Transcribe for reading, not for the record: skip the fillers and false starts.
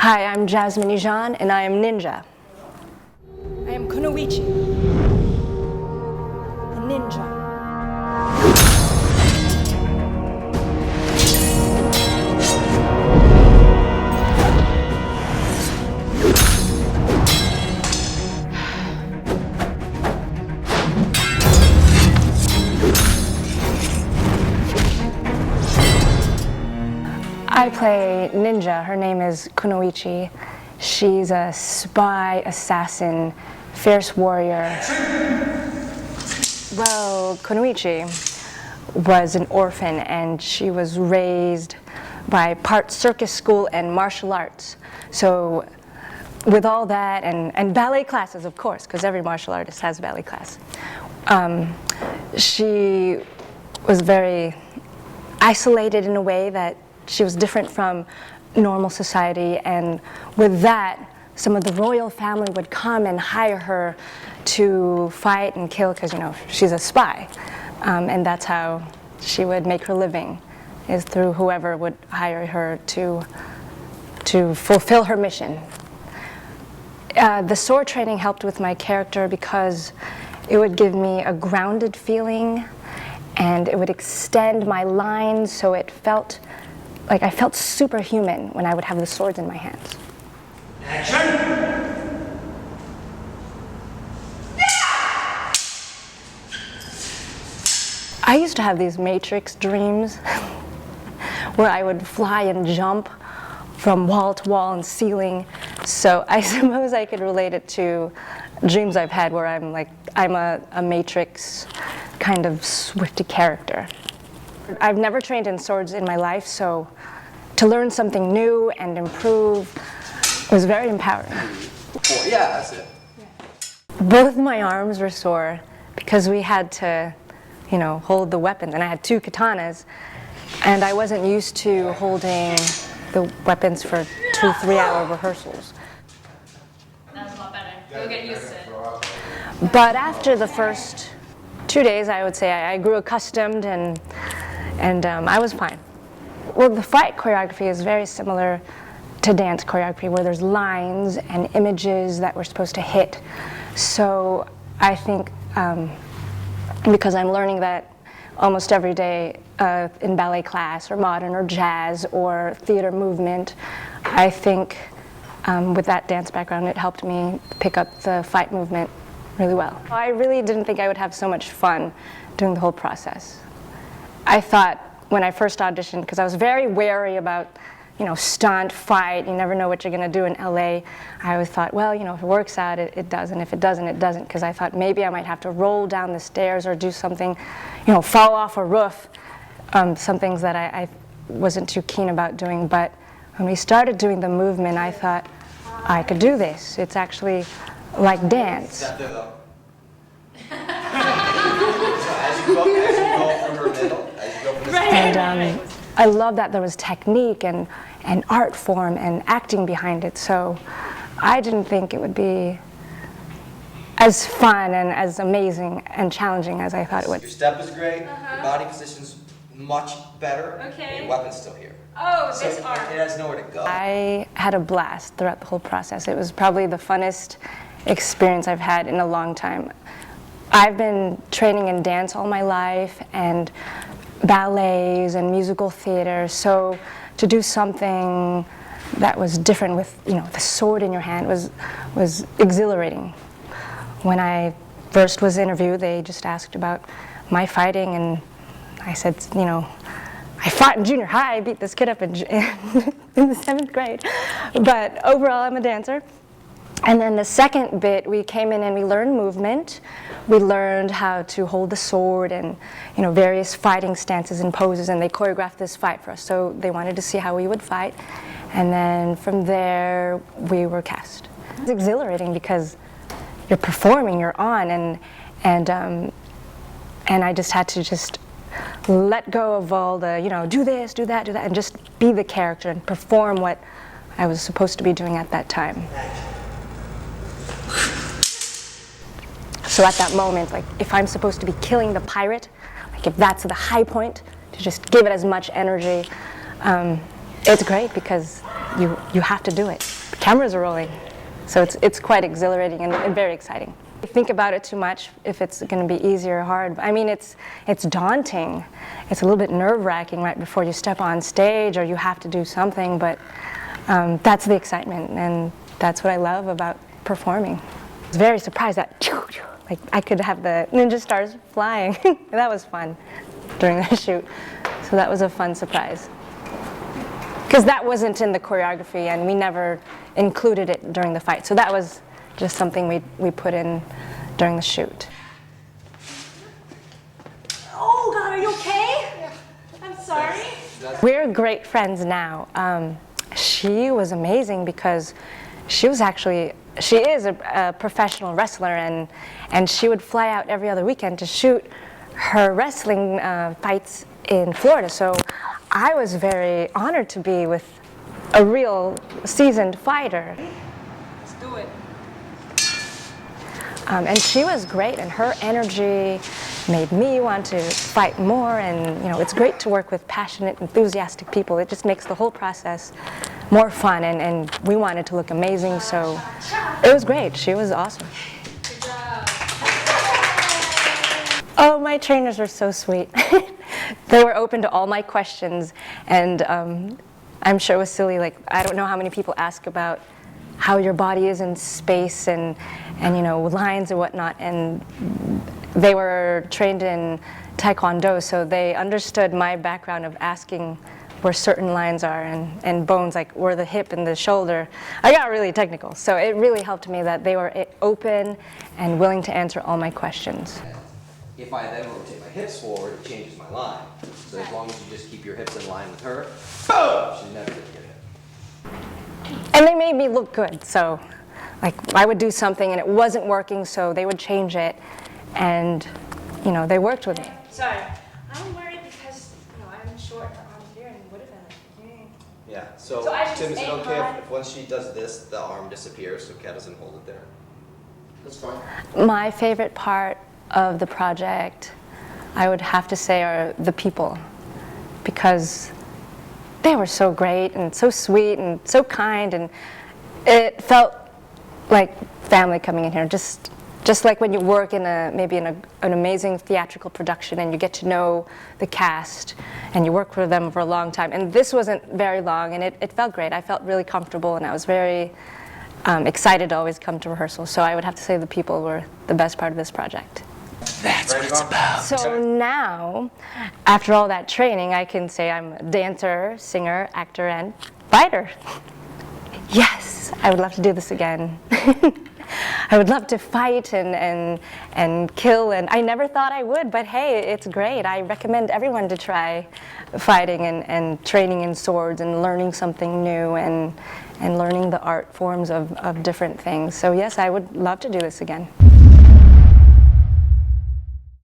Hi, I'm Jasmine Ejan, and I am ninja. I am Kunoichi, a ninja. I play Ninja. Her name is Kunoichi. She's a spy, assassin, fierce warrior. Well, Kunoichi was an orphan, and she was raised by part circus school and martial arts. So with all that, and ballet classes, of course, because every martial artist has a ballet class, she was very isolated in a way that she was different from normal society, and with that, some of the royal family would come and hire her to fight and kill because, you know, she's a spy. And that's how she would make her living, is through whoever would hire her to fulfill her mission. The sword training helped with my character because it would give me a grounded feeling, and it would extend my lines so it felt like I felt superhuman when I would have the swords in my hands. Action! I used to have these Matrix dreams where I would fly and jump from wall to wall and ceiling. So I suppose I could relate it to dreams I've had where I'm a Matrix kind of swifty character. I've never trained in swords in my life, so to learn something new and improve was very empowering. Yeah, that's it. Both my arms were sore because we had to, you know, hold the weapons, and I had 2 katanas, and I wasn't used to holding the weapons for 2-3 hour rehearsals. That's a lot better. You'll get used to it. But after the first 2 days, I would say I grew accustomed, and I was fine. Well, the fight choreography is very similar to dance choreography, where there's lines and images that we're supposed to hit. So I think because I'm learning that almost every day in ballet class or modern or jazz or theater movement, I think with that dance background, it helped me pick up the fight movement really well. I really didn't think I would have so much fun doing the whole process. I thought when I first auditioned, because I was very wary about, you know, stunt, fight, you never know what you're going to do in LA. I always thought, well, you know, if it works out, it does, and if it doesn't, it doesn't, because I thought maybe I might have to roll down the stairs or do something, you know, fall off a roof, some things that I wasn't too keen about doing. But when we started doing the movement, I thought, I could do this. It's actually like dance. And I love that there was technique and art form and acting behind it, so I didn't think it would be as fun and as amazing and challenging as I thought it would. Your step is great, your body position's much better, Okay. your weapon's still here. Oh, So this arm. it has nowhere to go. I had a blast throughout the whole process. It was probably the funnest experience I've had in a long time. I've been training in dance all my life and ballets and musical theater, so to do something that was different with, you know, the sword in your hand was exhilarating. When I first was interviewed, they just asked about my fighting, and I said, you know, I fought in junior high. I beat this kid up in the 7th grade, but overall I'm a dancer. And then the second bit, we came in and we learned movement. We learned how to hold the sword and, you know, various fighting stances and poses, and they choreographed this fight for us. So they wanted to see how we would fight, and then from there we were cast. It's exhilarating because you're performing, you're on, and I just had to just let go of all the, you know, do this, do that, and just be the character and perform what I was supposed to be doing at that time. So at that moment, like, if I'm supposed to be killing the pirate, like if that's the high point, to just give it as much energy, it's great because you you have to do it. The cameras are rolling. So it's quite exhilarating and very exciting. I think about it too much if it's going to be easy or hard. I mean, it's daunting. It's a little bit nerve-wracking right before you step on stage or you have to do something, but that's the excitement, and that's what I love about performing. I was very surprised that like I could have the ninja stars flying. That was fun during the shoot. So that was a fun surprise. Because that wasn't in the choreography, and we never included it during the fight. So that was just something we put in during the shoot. Oh God, are you okay? I'm sorry. We're great friends now. She was amazing because she is a professional wrestler, and she would fly out every other weekend to shoot her wrestling fights in Florida. So I was very honored to be with a real seasoned fighter. Let's do it. And she was great, and her energy made me want to fight more. And it's great to work with passionate, enthusiastic people. It just makes the whole process more fun, and we wanted to look amazing, so it was great. She was awesome. Good job. Oh, my trainers were so sweet. They were open to all my questions, and I'm sure it was silly. Like, I don't know how many people ask about how your body is in space and lines and whatnot, and they were trained in Taekwondo, so they understood my background of asking where certain lines are and bones, like where the hip and the shoulder. I got really technical, so it really helped me that they were open and willing to answer all my questions. If I then rotate my hips forward, it changes my line. So as long as you just keep your hips in line with her, boom, she's never gonna get hit. And they made me look good, so like I would do something and it wasn't working, so they would change it, and they worked with me. Sorry. I'm worried because I'm short on here and would have been like, Yeah, so So I should Tim, is it aim okay high? if once she does this, the arm disappears so Kat doesn't hold it there? That's fine. My favorite part of the project, I would have to say, are the people, because they were so great and so sweet and so kind, and it felt like family coming in here. Just like when you work in maybe in an amazing theatrical production and you get to know the cast and you work with them for a long time. And this wasn't very long, and it felt great. I felt really comfortable, and I was very excited to always come to rehearsal. So I would have to say the people were the best part of this project. That's what it's about. So now, after all that training, I can say I'm a dancer, singer, actor, and fighter. Yes, I would love to do this again. I would love to fight and kill, and I never thought I would, but hey, it's great. I recommend everyone to try fighting and training in swords and learning something new and learning the art forms of different things. So yes, I would love to do this again.